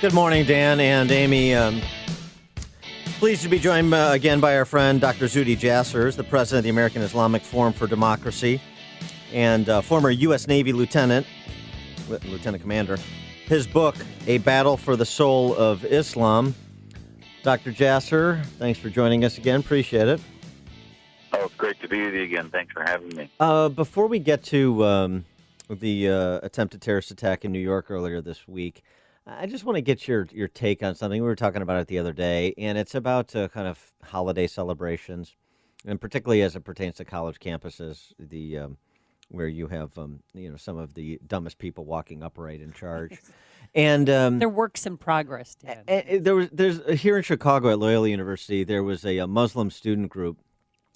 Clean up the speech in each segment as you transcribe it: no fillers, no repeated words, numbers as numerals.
Good morning, Dan and Amy. Pleased to be joined again by our friend Dr. Zuhdi Jasser, the president of the American Islamic Forum for Democracy and former U.S. Navy lieutenant commander. His book, A Battle for the Soul of Islam. Dr. Jasser, thanks for joining us again. Appreciate it. Oh, it's great to be with you again. Thanks for having me. Before we get to the attempted terrorist attack in New York earlier this week, I just want to get your take on something. We were talking about it the other day, and it's about kind of holiday celebrations, and particularly as it pertains to college campuses, where you have some of the dumbest people walking upright in charge, and they're works in progress. Dan. There's here in Chicago at Loyola University, there was a Muslim student group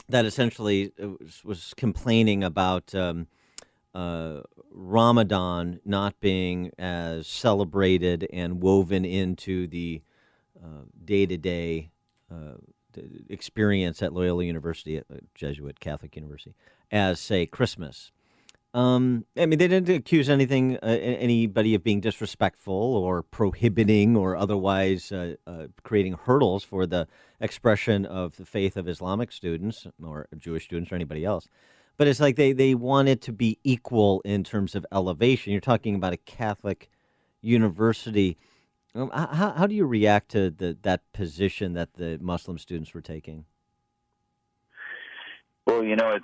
that essentially was complaining about Ramadan not being as celebrated and woven into the day-to-day experience at Loyola University, a Jesuit Catholic university, as, say, Christmas. I mean, they didn't accuse anybody of being disrespectful or prohibiting or otherwise creating hurdles for the expression of the faith of Islamic students or Jewish students or anybody else. But it's like they want it to be equal in terms of elevation. You're talking about a Catholic university. How do you react to that position that the Muslim students were taking? Well, it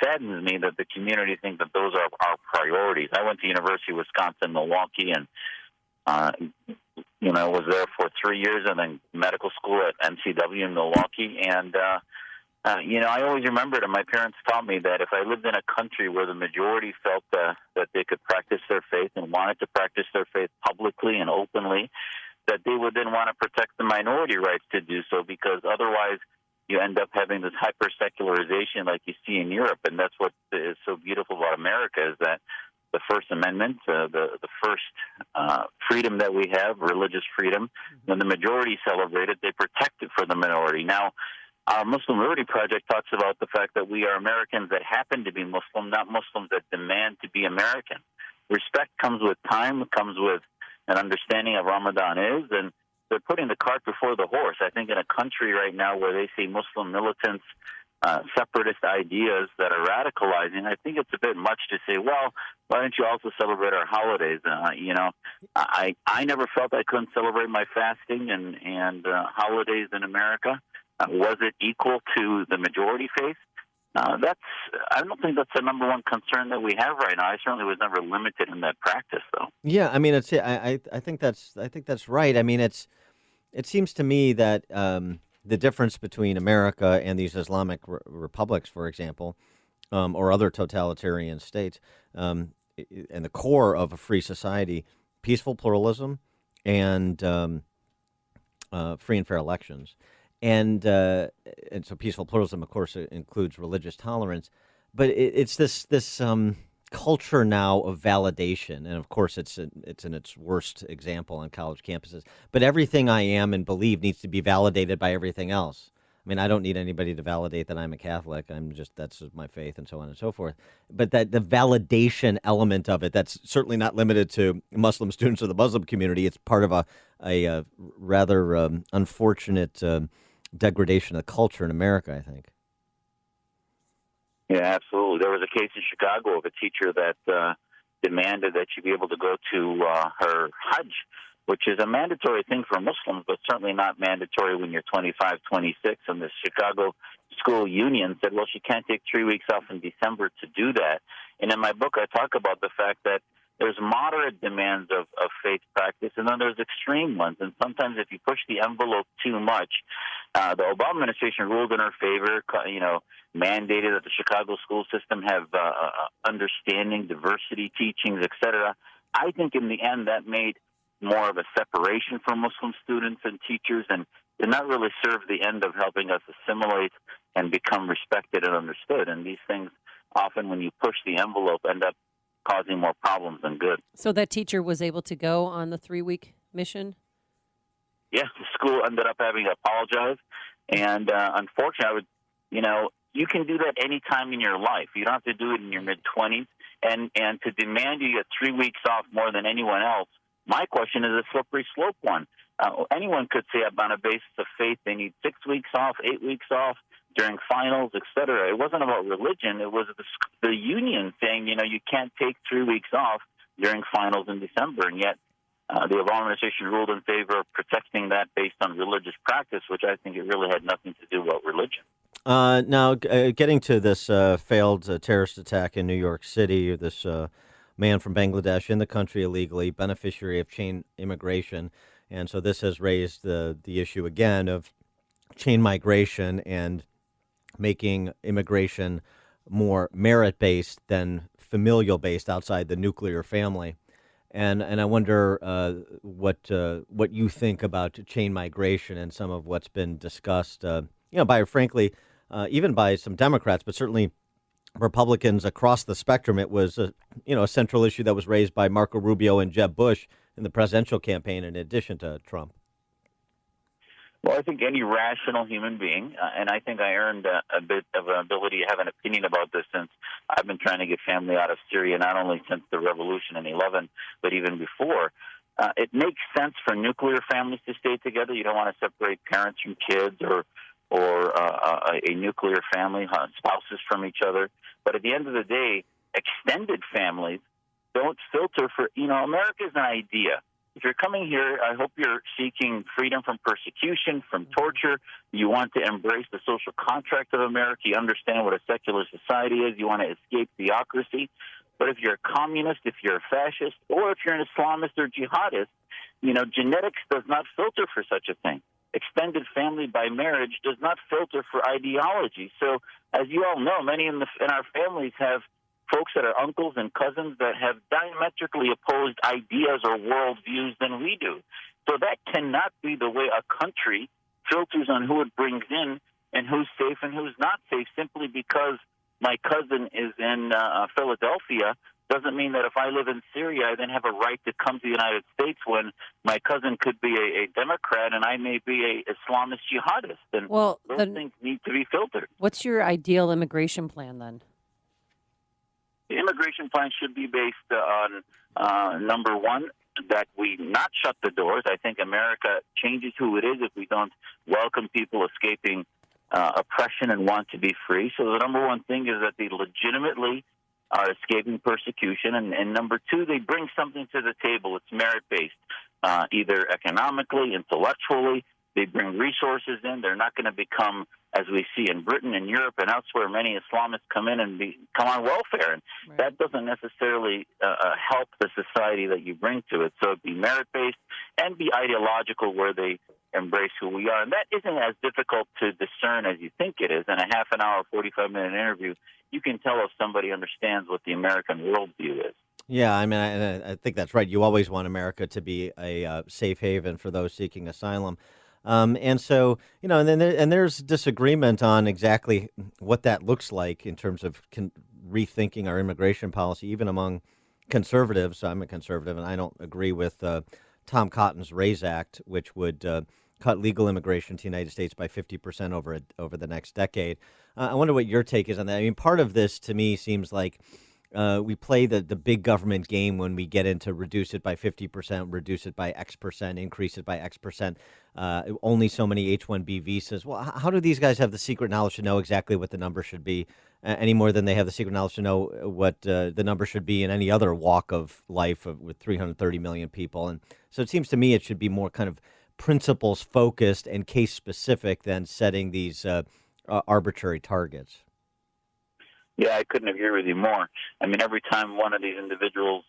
saddens me that the community thinks that those are our priorities. I went to University of Wisconsin-Milwaukee and, was there for 3 years and then medical school at MCW in Milwaukee. And, I always remembered, and my parents taught me that if I lived in a country where the majority felt that they could practice their faith and wanted to practice their faith publicly and openly, that they would then want to protect the minority rights to do so, because otherwise you end up having this hyper-secularization like you see in Europe. And that's what is so beautiful about America, is that the First Amendment, the first freedom that we have, religious freedom, when the majority celebrate it, they protect it for the minority. Now, our Muslim Liberty Project talks about the fact that we are Americans that happen to be Muslim, not Muslims that demand to be American. Respect comes with time, comes with an understanding of Ramadan is, and they're putting the cart before the horse. I think in a country right now where they see Muslim militants, separatist ideas that are radicalizing, I think it's a bit much to say, well, why don't you also celebrate our holidays? I never felt I couldn't celebrate my fasting and holidays in America. Was it equal to the majority faith? I don't think that's the number one concern that we have right now. I certainly was never limited in that practice, though. Yeah, I mean, I think that's right. I mean, it seems to me that the difference between America and these Islamic republics, for example, or other totalitarian states, and the core of a free society, peaceful pluralism and free and fair elections. And so peaceful pluralism, of course, includes religious tolerance, but it's this culture now of validation, and of course, it's in its worst example on college campuses. But everything I am and believe needs to be validated by everything else. I mean, I don't need anybody to validate that I'm a Catholic. That's my faith, and so on and so forth. But that the validation element of it, that's certainly not limited to Muslim students or the Muslim community. It's part of a rather unfortunate degradation of the culture in America, I think. Yeah, absolutely. There was a case in Chicago of a teacher that demanded that she be able to go to her Hajj, which is a mandatory thing for Muslims, but certainly not mandatory when you're 25, 26. And the Chicago School Union said, well, she can't take 3 weeks off in December to do that. And in my book, I talk about the fact that there's moderate demands of faith practice, and then there's extreme ones. And sometimes if you push the envelope too much, the Obama administration ruled in her favor, mandated that the Chicago school system have understanding, diversity teachings, etc. I think in the end that made more of a separation for Muslim students and teachers, and did not really serve the end of helping us assimilate and become respected and understood. And these things often, when you push the envelope, end up causing more problems than good. So that teacher was able to go on the 3-week mission? Yes, the school ended up having to apologize. And unfortunately, you can do that any time in your life. You don't have to do it in your mid-20s. And to demand you get 3 weeks off more than anyone else My question is a slippery slope one. Anyone could say on a basis of faith they need 6 weeks off, 8 weeks off during finals, etc. It wasn't about religion. It was the union saying, you can't take 3 weeks off during finals in December, and yet the Obama administration ruled in favor of protecting that based on religious practice, which I think it really had nothing to do about religion. Now, getting to this failed terrorist attack in New York City, this man from Bangladesh in the country illegally, beneficiary of chain immigration. And so this has raised the issue again of chain migration and making immigration more merit-based than familial-based outside the nuclear family. And I wonder what you think about chain migration and some of what's been discussed, by frankly, even by some Democrats, but certainly Republicans across the spectrum. It was a central issue that was raised by Marco Rubio and Jeb Bush in the presidential campaign, in addition to Trump. Well, I think any rational human being, and I think I earned a bit of an ability to have an opinion about this since I've been trying to get family out of Syria, not only since the revolution in 11, but even before. It makes sense for nuclear families to stay together. You don't want to separate parents from kids or a nuclear family, spouses from each other. But at the end of the day, extended families don't filter for, America is an idea. If you're coming here, I hope you're seeking freedom from persecution, from torture. You want to embrace the social contract of America. You understand what a secular society is. You want to escape theocracy. But if you're a communist, if you're a fascist, or if you're an Islamist or jihadist, genetics does not filter for such a thing. Extended family by marriage does not filter for ideology. So, as you all know, many in our families have folks that are uncles and cousins that have diametrically opposed ideas or worldviews than we do. So that cannot be the way a country filters on who it brings in and who's safe and who's not safe. Simply because my cousin is in Philadelphia doesn't mean that if I live in Syria, I then have a right to come to the United States when my cousin could be a Democrat and I may be a Islamist jihadist. And those things need to be filtered. What's your ideal immigration plan then? The immigration plan should be based on, number one, that we not shut the doors. I think America changes who it is if we don't welcome people escaping oppression and want to be free. So the number one thing is that they legitimately are escaping persecution. And number two, they bring something to the table. It's merit-based, either economically, intellectually. They bring resources in. They're not going to become, as we see in Britain and Europe and elsewhere, many Islamists come in and come on welfare. And that doesn't necessarily help the society that you bring to it. So be merit-based and be ideological where they embrace who we are. And that isn't as difficult to discern as you think it is. In a half an hour, 45-minute interview, you can tell if somebody understands what the American worldview is. Yeah, I mean, I think that's right. You always want America to be a safe haven for those seeking asylum. And so, and then there's disagreement on exactly what that looks like in terms of rethinking our immigration policy, even among conservatives. I'm a conservative, and I don't agree with Tom Cotton's RAISE Act, which would cut legal immigration to the United States by 50% over the next decade. I wonder what your take is on that. I mean, part of this to me seems like we play the big government game when we get into reduce it by 50%, reduce it by X percent, increase it by X percent, only so many H-1B visas. Well, how do these guys have the secret knowledge to know exactly what the number should be any more than they have the secret knowledge to know what the number should be in any other walk of life with 330 million people? And so it seems to me it should be more kind of principles focused and case specific than setting these arbitrary targets. Yeah, I couldn't agree with you more. I mean, every time one of these individuals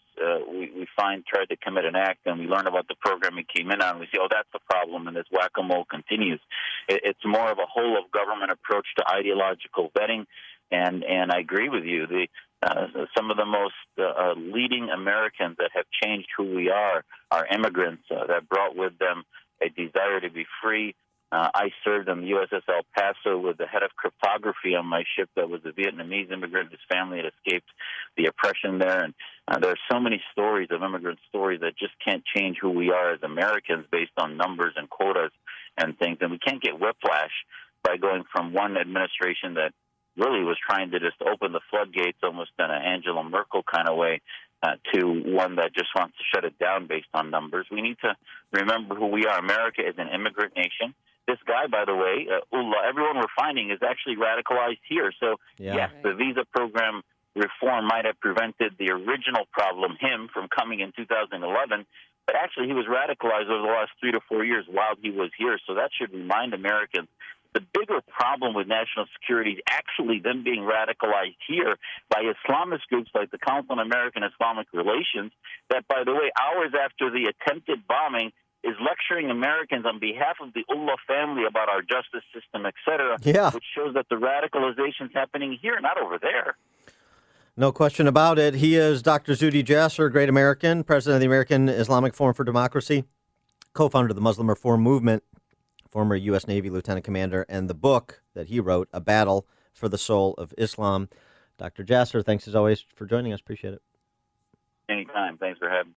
we find tried to commit an act and we learn about the program he came in on, we say, oh, that's the problem, and this whack-a-mole continues. It's more of a whole-of-government approach to ideological vetting, and I agree with you. Some of the most leading Americans that have changed who we are immigrants that brought with them a desire to be free. I served on the USS El Paso with the head of cryptography on my ship that was a Vietnamese immigrant. His family had escaped the oppression there. And there are so many stories of immigrant stories that just can't change who we are as Americans based on numbers and quotas and things. And we can't get whiplash by going from one administration that really was trying to just open the floodgates almost in an Angela Merkel kind of way to one that just wants to shut it down based on numbers. We need to remember who we are. America is an immigrant nation. This guy, by the way, Ullah, everyone we're finding is actually radicalized here. So, yes, the visa program reform might have prevented the original problem, him, from coming in 2011. But actually, he was radicalized over the last 3 to 4 years while he was here. So that should remind Americans the bigger problem with national security is actually them being radicalized here by Islamist groups like the Council on American Islamic Relations that, by the way, hours after the attempted bombing, is lecturing Americans on behalf of the Ullah family about our justice system, etc., which shows that the radicalization is happening here, not over there. No question about it. He is Dr. Zuhdi Jasser, great American, president of the American Islamic Forum for Democracy, co-founder of the Muslim Reform Movement, former U.S. Navy lieutenant commander, and the book that he wrote, A Battle for the Soul of Islam. Dr. Jasser, thanks as always for joining us. Appreciate it. Anytime. Thanks for having me.